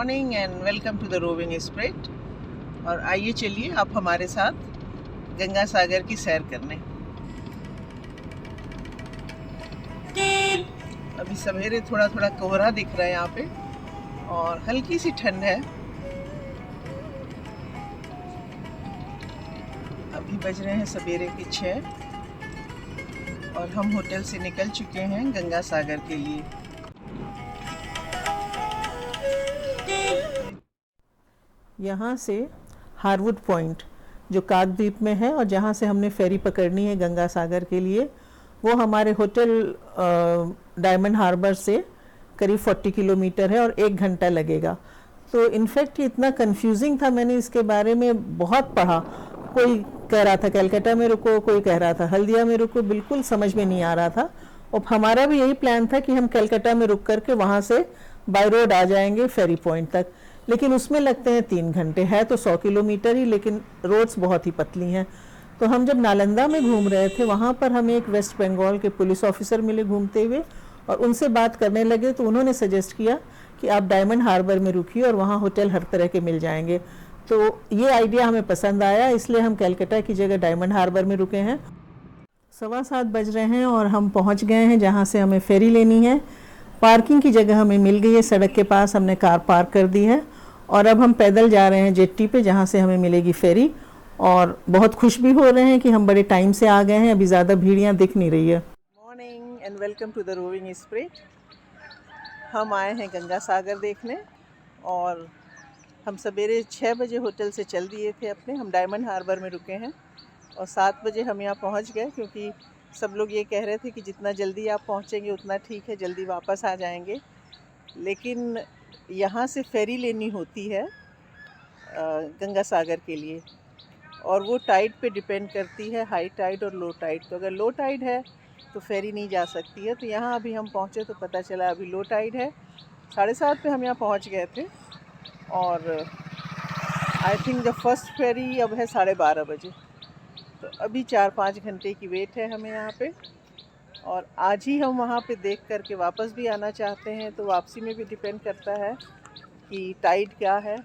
Morning and welcome to the Roving Spirit. और आइए चलिए आप हमारे साथ गंगा सागर की सैर करने। अभी सवेरे थोड़ा थोड़ा कोहरा दिख रहा है यहाँ पे और हल्की सी ठंड है। अभी बज रहे हैं सवेरे के 6 और हम होटल से निकल चुके हैं गंगा सागर के लिए। यहाँ से हार्वुड पॉइंट जो काकद्वीप में है और जहाँ से हमने फेरी पकड़नी है गंगा सागर के लिए, वो हमारे होटल डायमंड हार्बर से करीब 40 किलोमीटर है और 1 घंटा लगेगा। तो इनफैक्ट ये इतना कंफ्यूजिंग था, मैंने इसके बारे में बहुत पढ़ा। कोई कह रहा था कलकत्ता में रुको, कोई कह रहा था हल्दिया में रुको, बिल्कुल समझ में नहीं आ रहा था। और हमारा भी यही प्लान था कि हम कलकत्ता में रुक करके वहाँ से बाय रोड आ जाएंगे फेरी पॉइंट तक, लेकिन उसमें लगते हैं 3 घंटे। है तो 100 किलोमीटर ही, लेकिन रोड्स बहुत ही पतली हैं। तो हम जब नालंदा में घूम रहे थे, वहाँ पर हमें एक वेस्ट बंगाल के पुलिस ऑफिसर मिले घूमते हुए और उनसे बात करने लगे। तो उन्होंने सजेस्ट किया कि आप डायमंड हार्बर में रुकिए और वहाँ होटल हर तरह के मिल जाएंगे। तो ये आइडिया हमें पसंद आया, इसलिए हम कलकत्ता की जगह डायमंड हार्बर में रुके हैं। 7:15 बज रहे हैं और हम पहुँच गए हैं जहाँ से हमें फेरी लेनी है। पार्किंग की जगह हमें मिल गई है, सड़क के पास हमने कार पार्क कर दी है और अब हम पैदल जा रहे हैं जेट्टी पे जहाँ से हमें मिलेगी फेरी। और बहुत खुश भी हो रहे हैं कि हम बड़े टाइम से आ गए हैं, अभी ज़्यादा भीड़ यहाँ दिख नहीं रही है। Morning and welcome to the Roving Spirit. हम आए हैं गंगा सागर देखने और हम सवेरे 6 बजे होटल से चल दिए थे अपने। हम डायमंड हार्बर में रुके हैं और 7 बजे हम यहाँ पहुँच गए, क्योंकि सब लोग ये कह रहे थे कि जितना जल्दी आप पहुँचेंगे उतना ठीक है, जल्दी वापस आ जाएंगे। लेकिन यहाँ से फेरी लेनी होती है गंगा सागर के लिए और वो टाइड पे डिपेंड करती है, हाई टाइड और लो टाइड। तो अगर लो टाइड है तो फेरी नहीं जा सकती है। तो यहाँ अभी हम पहुँचे तो पता चला अभी लो टाइड है। 7:30 पे हम यहाँ पहुँच गए थे और आई थिंक द फर्स्ट फेरी अब है 12:30 बजे। तो अभी 4-5 घंटे की वेट है हमें यहाँ पे। और आज ही हम वहाँ पे देख कर के वापस भी आना चाहते हैं, तो वापसी में भी डिपेंड करता है कि टाइड क्या है।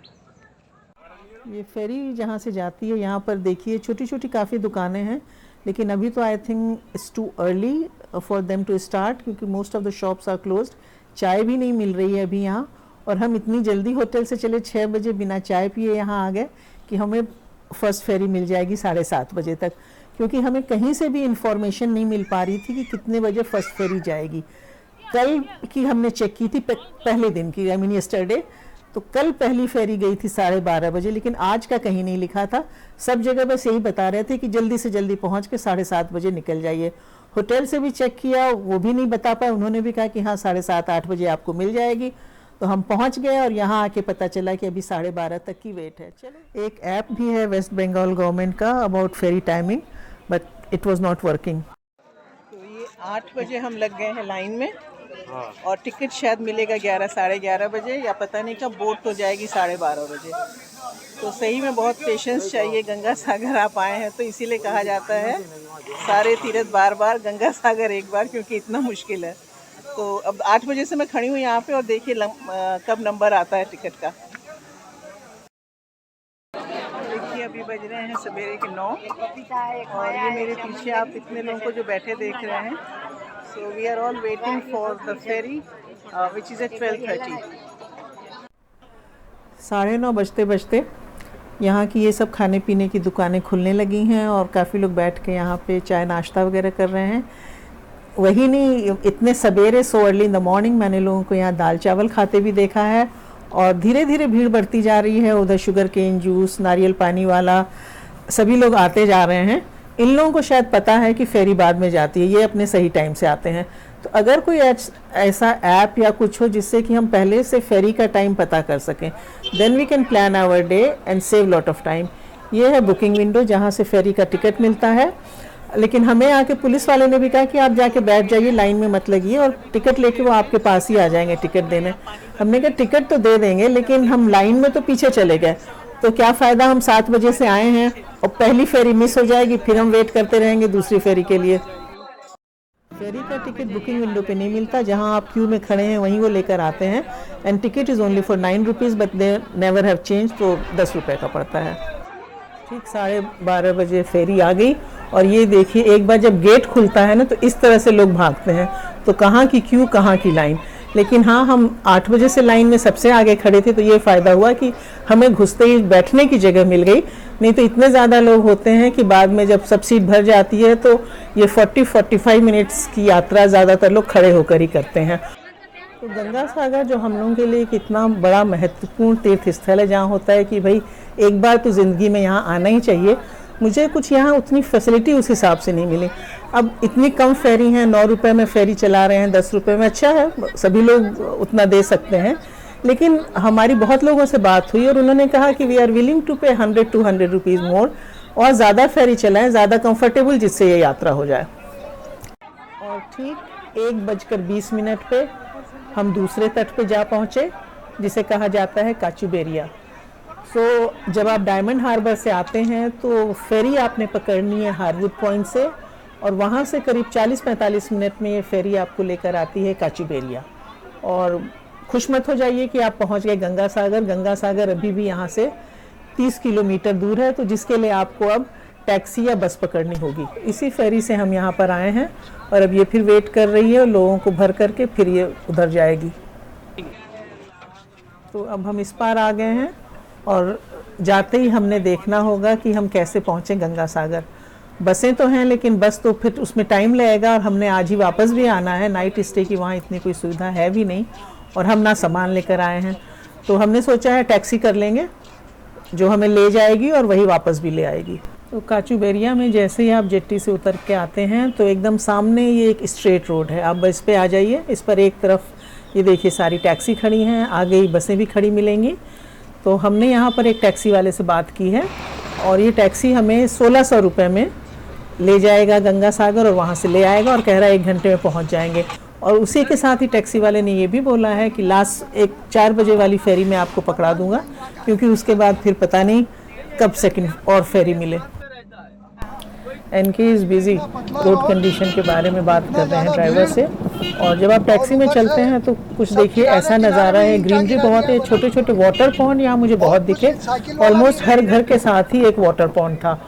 ये फेरी जहाँ से जाती है, यहाँ पर देखिए छोटी छोटी काफ़ी दुकानें हैं, लेकिन अभी तो I think it's too early for them to start, क्योंकि most of the shops are closed. चाय भी नहीं मिल रही है अभी यहाँ, और हम इतनी जल्दी होटल से चले 6 बजे बिना चाय पिए यहाँ आ गए कि हमें फर्स्ट फेरी मिल जाएगी 7:30 बजे तक, क्योंकि हमें कहीं से भी इंफॉर्मेशन नहीं मिल पा रही थी कि कितने बजे फर्स्ट फेरी जाएगी। कल की हमने चेक की थी, पहले दिन की, आई मीन यस्टरडे। तो कल पहली फेरी गई थी 12:30 बजे, लेकिन आज का कहीं नहीं लिखा था। सब जगह बस यही बता रहे थे कि जल्दी से जल्दी पहुंच के 7:30 बजे निकल जाइए। होटल से भी चेक किया, वो भी नहीं बता पाए। उन्होंने भी कहा कि हाँ 7:30-8 बजे आपको मिल जाएगी। तो हम पहुंच गए और यहाँ आके पता चला कि अभी 12:30 तक की वेट है। चलो, एक ऐप भी है वेस्ट बंगाल गवर्नमेंट का about ferry timing, but it was not working. तो ये 8 बजे हम लग गए हैं लाइन में और टिकट शायद मिलेगा 11-11:30 बजे, या पता नहीं कब बोट तो जाएगी 12:30 बजे। तो सही में बहुत पेशेंस चाहिए। गंगा सागर आप आए हैं तो इसीलिए कहा जाता है सारे तीर्थ बार बार, गंगा सागर एक बार, क्योंकि इतना मुश्किल है। तो अब 8 बजे से मैं खड़ी हूँ यहाँ पे और देखिए कब नंबर आता है टिकट का। देखिए अभी बज रहे हैं सवेरे के 9 और ये मेरे पीछे आप इतने लोगों को जो बैठे देख रहे हैं। So we are all waiting for the ferry which is at 12:30। 9:30 बजते बजते यहाँ की ये सब खाने पीने की दुकानें खुलने लगी हैं और काफ़ी लोग बैठ के यहाँ पे चाय नाश्ता वगैरह कर रहे हैं। वही नहीं, इतने सवेरे so early in the morning मैंने लोगों को यहाँ दाल चावल खाते भी देखा है। और धीरे धीरे भीड़ बढ़ती जा रही है। उधर शुगर केन जूस, नारियल पानी वाला सभी लोग आते जा रहे हैं। इन लोगों को शायद पता है कि फेरी बाद में जाती है, ये अपने सही टाइम से आते हैं। तो अगर कोई ऐसा ऐप या कुछ हो जिससे कि हम पहले से फेरी का टाइम पता कर सकें, then we can plan our day and save lot of time. ये है बुकिंग विंडो जहाँ से फेरी का टिकट मिलता है। लेकिन हमें आके पुलिस वाले ने भी कहा कि आप जाके बैठ जाइए, लाइन में मत लगिए, और टिकट लेके वो आपके पास ही आ जाएंगे टिकट देने। हमने कहा टिकट तो दे देंगे, लेकिन हम लाइन में तो पीछे चले गए, तो क्या फ़ायदा। हम 7 बजे से आए हैं और पहली फेरी मिस हो जाएगी, फिर हम वेट करते रहेंगे दूसरी फेरी के लिए। फेरी का टिकट बुकिंग विंडो पे नहीं मिलता, जहां आप क्यू में खड़े हैं वहीं वो लेकर आते हैं। And ticket is only for 9 rupees but they never have change, तो 10 रुपये का पड़ता है। ठीक 12:30 बजे फेरी आ गई और ये देखिए एक बार जब गेट खुलता है ना तो इस तरह से लोग भागते हैं, तो कहाँ की क्यू कहाँ की लाइन। लेकिन हाँ, हम 8 बजे से लाइन में सबसे आगे खड़े थे, तो ये फ़ायदा हुआ कि हमें घुसते ही बैठने की जगह मिल गई। नहीं तो इतने ज़्यादा लोग होते हैं कि बाद में जब सब सीट भर जाती है तो ये 40-45 मिनट्स की यात्रा ज़्यादातर लोग खड़े होकर ही करते हैं। तो गंगा सागर जो हम लोगों के लिए कितना बड़ा महत्वपूर्ण तीर्थ स्थल है, जहाँ होता है कि भाई एक बार तो ज़िंदगी में यहाँ आना ही चाहिए। मुझे कुछ यहाँ उतनी फैसिलिटी उस हिसाब से नहीं मिली। अब इतनी कम फेरी हैं, 9 रुपये में फेरी चला रहे हैं, 10 रुपये में, अच्छा है सभी लोग उतना दे सकते हैं। लेकिन हमारी बहुत लोगों से बात हुई और उन्होंने कहा कि वी आर विलिंग टू पे 100-200 रुपीज़ मोर और ज़्यादा फेरी चलाएं, ज़्यादा कंफर्टेबल, जिससे ये यात्रा हो जाए। और ठीक 1:20 पे हम दूसरे तट पे जा पहुँचे, जिसे कहा जाता है काचुबेरिया। सो जब आप डायमंड हार्बर से आते हैं तो फेरी आपने पकड़नी है हार्वुड पॉइंट से, और वहाँ से करीब 40-45 मिनट में ये फेरी आपको लेकर आती है काचुबेरिया। और खुश मत हो जाइए कि आप पहुँच गए गंगा सागर। गंगा सागर अभी भी यहाँ से 30 किलोमीटर दूर है, तो जिसके लिए आपको अब टैक्सी या बस पकड़नी होगी। इसी फेरी से हम यहाँ पर आए हैं और अब ये फिर वेट कर रही है और लोगों को भर करके फिर ये उधर जाएगी। तो अब हम इस पार आ गए हैं और जाते ही हमने देखना होगा कि हम कैसे पहुँचें गंगा सागर। बसें तो हैं लेकिन बस तो फिर उसमें टाइम लगेगा, और हमने आज ही वापस भी आना है। नाइट स्टे की वहाँ इतनी कोई सुविधा है भी नहीं और हम ना सामान लेकर आए हैं, तो हमने सोचा है टैक्सी कर लेंगे जो हमें ले जाएगी और वही वापस भी ले आएगी। तो काचुबेरिया में जैसे ही आप जेट्टी से उतर के आते हैं तो एकदम सामने ये एक स्ट्रेट रोड है, आप इस पे आ जाइए। इस पर एक तरफ ये देखिए सारी टैक्सी खड़ी हैं, आगे ही बसें भी खड़ी मिलेंगी। तो हमने यहाँ पर एक टैक्सी वाले से बात की है और ये टैक्सी हमें 1600 रुपये में ले जाएगा गंगा सागर और वहाँ से ले आएगा, और कह रहा है 1 घंटे में पहुँच जाएंगे। और उसी के साथ ही टैक्सी वाले ने ये भी बोला है कि लास्ट 4 बजे वाली फेरी में आपको पकड़ा दूंगा, क्योंकि उसके बाद फिर पता नहीं कब सेकंड और फेरी मिले। NK is busy, road condition के बारे में बात कर रहे हैं ड्राइवर से। और जब आप टैक्सी में चलते हैं तो कुछ देखिए ऐसा नज़ारा है, ग्रीनरी बहुत है, छोटे छोटे वाटर पॉन्ड यहाँ मुझे बहुत दिखे। ऑलमोस्ट हर घर के साथ ही एक वाटर पॉन्ड था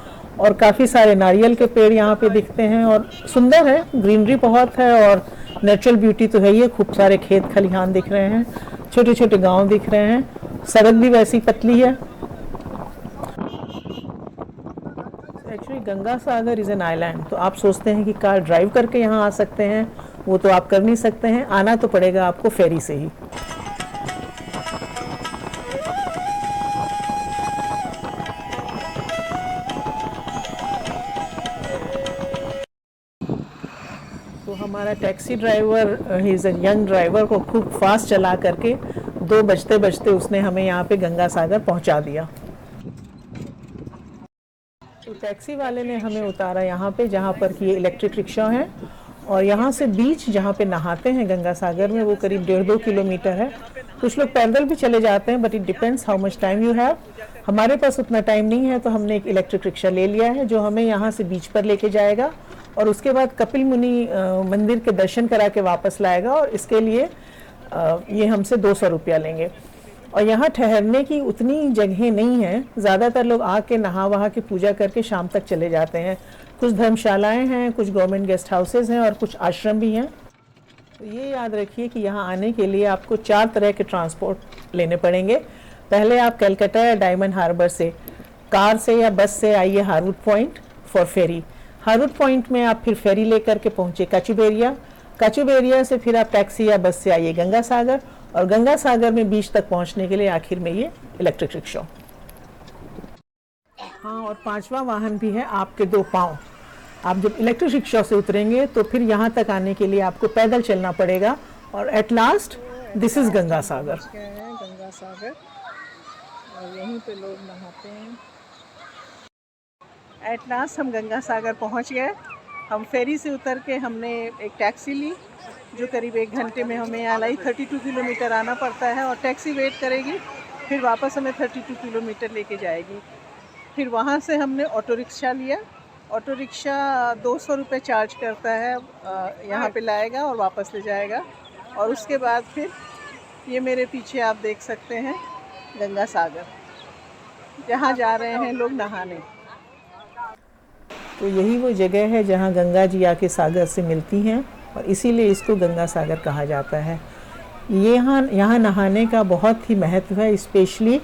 और काफ़ी सारे नारियल के पेड़ यहाँ पे दिखते हैं और सुंदर है, ग्रीनरी बहुत है और नेचुरल ब्यूटी तो है ही है। खूब सारे खेत खलिहान दिख रहे हैं, छोटे छोटे गांव दिख रहे हैं, सड़क भी वैसी पतली है। Actually Ganga Sagar is an island, तो आप सोचते हैं कि कार ड्राइव करके यहाँ आ सकते हैं, वो तो आप कर नहीं सकते हैं, आना तो पड़ेगा आपको फेरी से ही। तो हमारा taxi driver, he is a young driver, को खूब फास्ट चला करके 2 बजते बजते उसने हमें यहाँ पे गंगा सागर पहुँचा दिया। तो टैक्सी वाले ने हमें उतारा यहाँ पे, जहाँ पर कि ये इलेक्ट्रिक रिक्शा है, और यहाँ से बीच जहाँ पे नहाते हैं गंगा सागर में वो करीब 1.5-2 किलोमीटर है। कुछ लोग पैदल भी चले जाते हैं, but it depends how much time you have. हमारे पास उतना टाइम नहीं है, तो हमने एक इलेक्ट्रिक रिक्शा ले लिया है जो हमें यहाँ से बीच पर लेके जाएगा और उसके बाद कपिल मुनि मंदिर के दर्शन करा के वापस लाएगा, और इसके लिए ये हमसे 200 रुपया लेंगे। और यहाँ ठहरने की उतनी जगह नहीं है, ज़्यादातर लोग आके नहा वहा के पूजा करके शाम तक चले जाते हैं। कुछ धर्मशालाएं हैं, कुछ गवर्नमेंट गेस्ट हाउसेज हैं और कुछ आश्रम भी हैं। तो ये याद रखिए कि यहाँ आने के लिए आपको 4 तरह के ट्रांसपोर्ट लेने पड़ेंगे। पहले आप कलकत्ता या डायमंड हार्बर से कार से या बस से आइए Harwood Point for ferry. Harwood Point में आप फिर फेरी लेकर के पहुँचे काचुबेरिया। काचुबेरिया से फिर आप टैक्सी या बस से आइए गंगा सागर, और गंगा सागर में बीच तक पहुंचने के लिए आखिर में ये इलेक्ट्रिक रिक्शा। हाँ, और 5वां वाहन भी है आपके 2 पाँव। आप जब इलेक्ट्रिक रिक्शा से उतरेंगे तो फिर यहाँ तक आने के लिए आपको पैदल चलना पड़ेगा, और at last this is Ganga Sagar. Ganga Sagar, और यहीं पे लोग नहाते हैं। एट लास्ट हम गंगा सागर पहुँच गए। हम फेरी से उतर के हमने एक टैक्सी ली जो करीब 1 घंटे में हमें यहाँ लाई। 32 किलोमीटर आना पड़ता है और टैक्सी वेट करेगी, फिर वापस हमें 32 किलोमीटर लेके जाएगी। फिर वहाँ से हमने ऑटो रिक्शा लिया ऑटो रिक्शा 200 रुपये चार्ज करता है, यहाँ पे लाएगा और वापस ले जाएगा। और उसके बाद फिर ये मेरे पीछे आप देख सकते हैं गंगा सागर, जहाँ जा रहे हैं लोग नहाने। तो यही वो जगह है जहाँ गंगा जी आके सागर से मिलती हैं और इसीलिए इसको गंगा सागर कहा जाता है। यहाँ नहाने का बहुत ही महत्व है, स्पेशली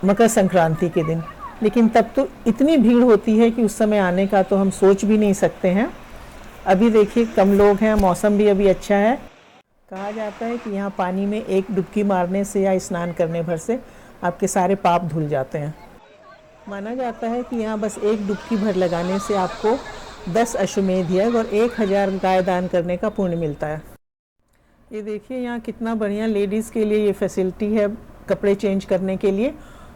मकर संक्रांति के दिन। लेकिन तब तो इतनी भीड़ होती है कि उस समय आने का तो हम सोच भी नहीं सकते हैं। अभी देखिए कम लोग हैं, मौसम भी अभी अच्छा है। कहा जाता है कि यहाँ पानी में एक डुबकी मारने से या स्नान करने भर से आपके सारे पाप धुल जाते हैं। माना जाता है कि यहाँ बस एक डुबकी भर लगाने से आपको 10 अश्वमेध यज्ञ और 1000 गाय दान करने का पुण्य मिलता है। ये देखिए यहाँ कितना बढ़िया लेडीज़ के लिए ये फैसिलिटी है कपड़े चेंज करने के लिए।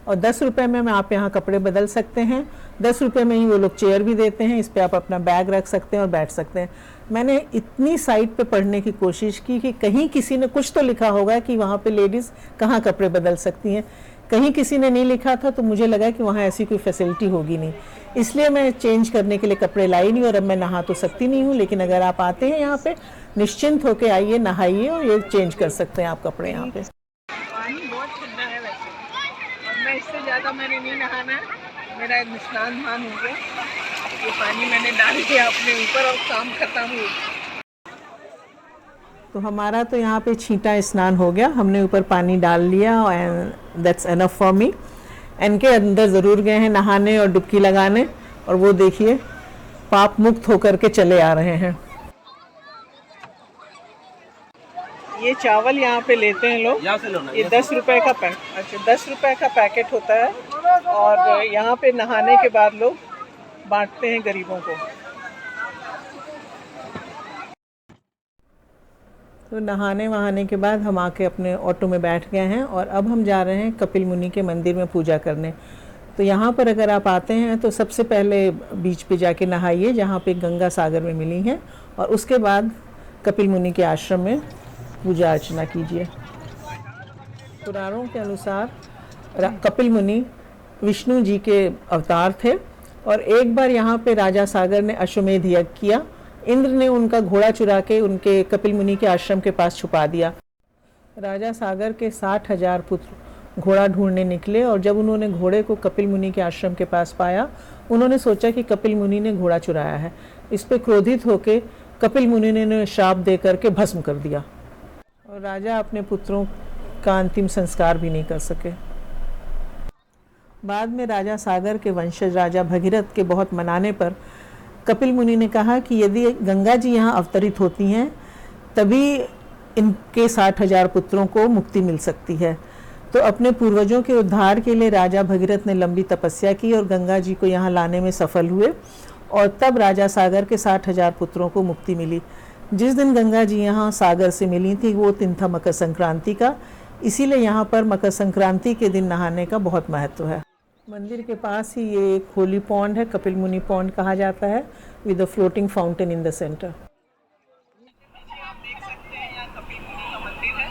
और 10 रुपये में आप यहाँ कपड़े बदल सकते हैं। 10 रुपये में ही वो लोग चेयर भी देते हैं, इस पर आप अपना बैग रख सकते हैं और बैठ सकते हैं। मैंने इतनी साइट पे पढ़ने की कोशिश की कि कहीं किसी ने कुछ तो लिखा होगा कि वहाँ पे लेडीज़ कहाँ कपड़े बदल सकती हैं। कहीं किसी ने नहीं लिखा था, तो मुझे लगा कि वहाँ ऐसी कोई फैसिलिटी होगी नहीं, इसलिए मैं चेंज करने के लिए कपड़े लाई नहीं। और अब मैं नहा तो सकती नहीं हूँ, लेकिन अगर आप आते हैं यहाँ पे निश्चिंत होके आइए, नहाइए और ये चेंज कर सकते हैं आप कपड़े यहाँ पे। पानी बहुत ठंडा है वैसे, और मैं इससे ज़्यादा मैंने नहीं नहाना है, मेरा एक स्नान ध्यान हो गया। ये पानी मैंने डाल दिया अपने ऊपर और काम खत्म हो। तो हमारा तो यहाँ पे छींटा स्नान हो गया, हमने ऊपर पानी डाल लिया and that's enough for me. इनके अंदर ज़रूर गए हैं नहाने और डुबकी लगाने, और वो देखिए पाप मुक्त होकर के चले आ रहे हैं। ये चावल यहाँ पे लेते हैं लोग, ये 10 रुपए का अच्छा 10 रुपए का पैकेट होता है, और यहाँ पे नहाने के बाद लोग बांटते हैं गरीबों को। तो नहाने वहाने के बाद हम आके अपने ऑटो में बैठ गए हैं और अब हम जा रहे हैं कपिल मुनि के मंदिर में पूजा करने। तो यहाँ पर अगर आप आते हैं तो सबसे पहले बीच पे जाके नहाइए जहाँ पे गंगा सागर में मिली हैं, और उसके बाद कपिल मुनि के आश्रम में पूजा अर्चना कीजिए। पुराणों के अनुसार कपिल मुनि विष्णु जी के अवतार थे, और एक बार यहाँ पे राजा सागर ने अश्वमेध यज्ञ किया। इंद्र ने उनका घोड़ा चुरा के उनके कपिल मुनि के आश्रम के पास छुपा दिया। राजा सागर के 60,000 पुत्र घोड़ा ढूंढने निकले, और जब उन्होंने घोड़े को कपिल मुनि के आश्रम के पास पाया, उन्होंने सोचा कि कपिल मुनि ने घोड़ा चुराया है। इस पे क्रोधित होकर कपिल मुनि ने श्राप दे करके भस्म कर दिया, और राजा अपने पुत्रों का अंतिम संस्कार भी नहीं कर सके। बाद में राजा सागर के वंशज राजा भगीरथ के बहुत मनाने पर कपिल मुनि ने कहा कि यदि गंगा जी यहाँ अवतरित होती हैं तभी इनके 60,000 पुत्रों को मुक्ति मिल सकती है। तो अपने पूर्वजों के उद्धार के लिए राजा भगीरथ ने लंबी तपस्या की और गंगा जी को यहाँ लाने में सफल हुए, और तब राजा सागर के 60,000 पुत्रों को मुक्ति मिली। जिस दिन गंगा जी यहाँ सागर से मिली थी वो दिन था मकर संक्रांति का, इसीलिए यहाँ पर मकर संक्रांति के दिन नहाने का बहुत महत्व है। मंदिर के पास ही ये एक होली पॉन्ड है, कपिल मुनि पॉन्ड कहा जाता है, with a floating fountain in the centre. आप देख सकते हैं यहाँ कपिल मुनि का मंदिर है,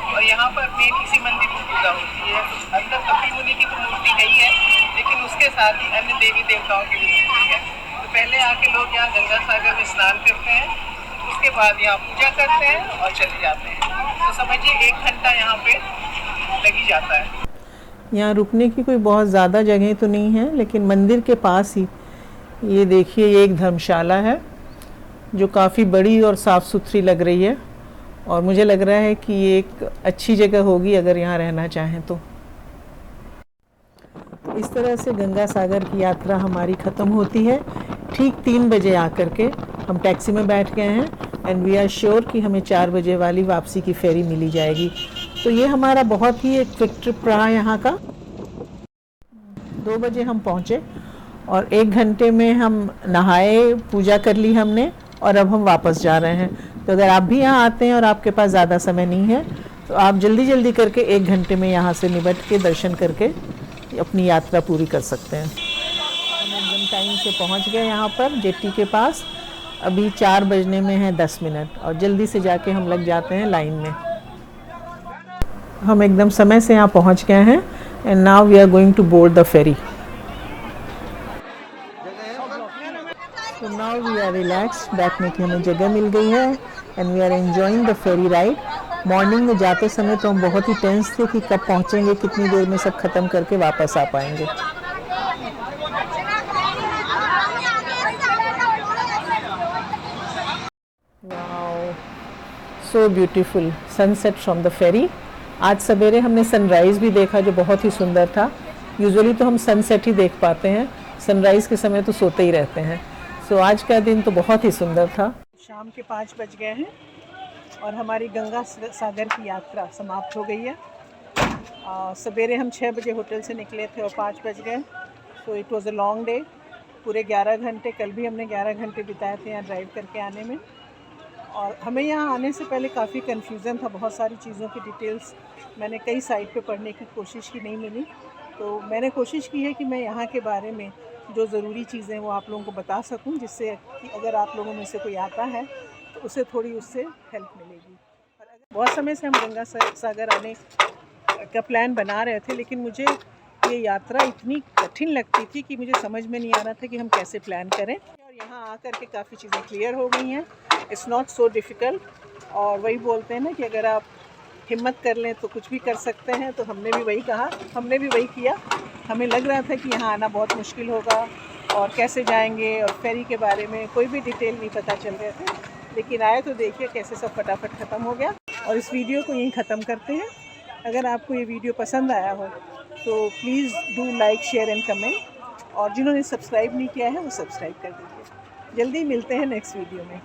और यहाँ पर मेन इसी मंदिर में पूजा होती है। अंदर कपिल मुनि की तो मूर्ति नहीं है, लेकिन उसके साथ ही अन्य देवी देवताओं की भी मूर्ति है। तो पहले आके लोग यहाँ गंगा सागर में स्नान करते हैं, उसके बाद यहाँ पूजा करते हैं और चले जाते हैं। तो समझिए 1 घंटा यहाँ पे लगी जाता है। यहाँ रुकने की कोई बहुत ज़्यादा जगह तो नहीं है, लेकिन मंदिर के पास ही ये देखिए ये एक धर्मशाला है जो काफ़ी बड़ी और साफ़ सुथरी लग रही है, और मुझे लग रहा है कि ये एक अच्छी जगह होगी अगर यहाँ रहना चाहें तो। इस तरह से गंगा सागर की यात्रा हमारी ख़त्म होती है। ठीक 3 बजे आकर के हम टैक्सी में बैठ गए हैं, एंड वी आर श्योर कि हमें 4 बजे वाली वापसी की फेरी मिली जाएगी। तो ये हमारा बहुत ही एक क्विक ट्रिप रहा यहाँ का। 2 बजे हम पहुँचे और 1 घंटे में हम नहाए, पूजा कर ली हमने, और अब हम वापस जा रहे हैं। तो अगर आप भी यहाँ आते हैं और आपके पास ज़्यादा समय नहीं है तो आप जल्दी जल्दी करके 1 घंटे में यहाँ से निपट के दर्शन करके अपनी यात्रा पूरी कर सकते हैं। हम एकदम टाइम से पहुँच गए यहाँ पर जेट्टी के पास। अभी 4 बजने में है 10 मिनट, और जल्दी से जाके हम लग जाते हैं लाइन में। हम एकदम समय से यहाँ पहुँच गए हैं, and now we are going to board the ferry. So now we are relaxed, बैठने की हमें जगह मिल गई है and we are enjoying the ferry ride. Morning में जाते समय तो हम बहुत ही टेंस थे कि कब पहुंचेंगे, कितनी देर में सब खत्म करके वापस आ पाएंगे. Wow, so beautiful sunset from the ferry. आज सवेरे हमने सनराइज़ भी देखा जो बहुत ही सुंदर था. यूजुअली तो हम सनसेट ही देख पाते हैं, सनराइज़ के समय तो सोते ही रहते हैं. सो आज का दिन तो बहुत ही सुंदर था. शाम के 5 बज गए हैं और हमारी गंगा सागर की यात्रा समाप्त हो गई है. सवेरे हम 6 बजे होटल से निकले थे और 5 बज गए. So it was a long day. पूरे 11 घंटे, कल भी हमने 11 घंटे बिताए थे यहाँ ड्राइव करके आने में. और हमें यहाँ आने से पहले काफ़ी कन्फ्यूज़न था. बहुत सारी चीज़ों की डिटेल्स मैंने कई साइट पे पढ़ने की कोशिश की, नहीं मिली. तो मैंने कोशिश की है कि मैं यहाँ के बारे में जो ज़रूरी चीज़ें वो आप लोगों को बता सकूं, जिससे कि अगर आप लोगों में से कोई आता है तो उसे थोड़ी उससे हेल्प मिलेगी. और अगर बहुत समय से हम गंगा सागर आने का प्लान बना रहे थे, लेकिन मुझे ये यात्रा इतनी कठिन लगती थी कि मुझे समझ में नहीं आ रहा था कि हम कैसे प्लान करें. और यहाँ आकर के काफ़ी चीज़ें क्लियर हो गई हैं. It's not so difficult. और वही बोलते हैं ना कि अगर आप हिम्मत कर लें तो कुछ भी कर सकते हैं. तो हमने भी वही कहा, हमने भी वही किया. हमें लग रहा था कि यहाँ आना बहुत मुश्किल होगा और कैसे जाएंगे और फेरी के बारे में कोई भी डिटेल नहीं पता चल रहे थे. लेकिन आए तो देखिए कैसे सब फटाफट ख़त्म हो गया. और इस वीडियो को यहीं ख़त्म करते हैं. अगर आपको ये वीडियो पसंद आया हो तो please do like, share and comment. और जिन्होंने सब्सक्राइब नहीं किया है वो सब्सक्राइब कर दीजिए. जल्दी मिलते हैं नेक्स्ट वीडियो में.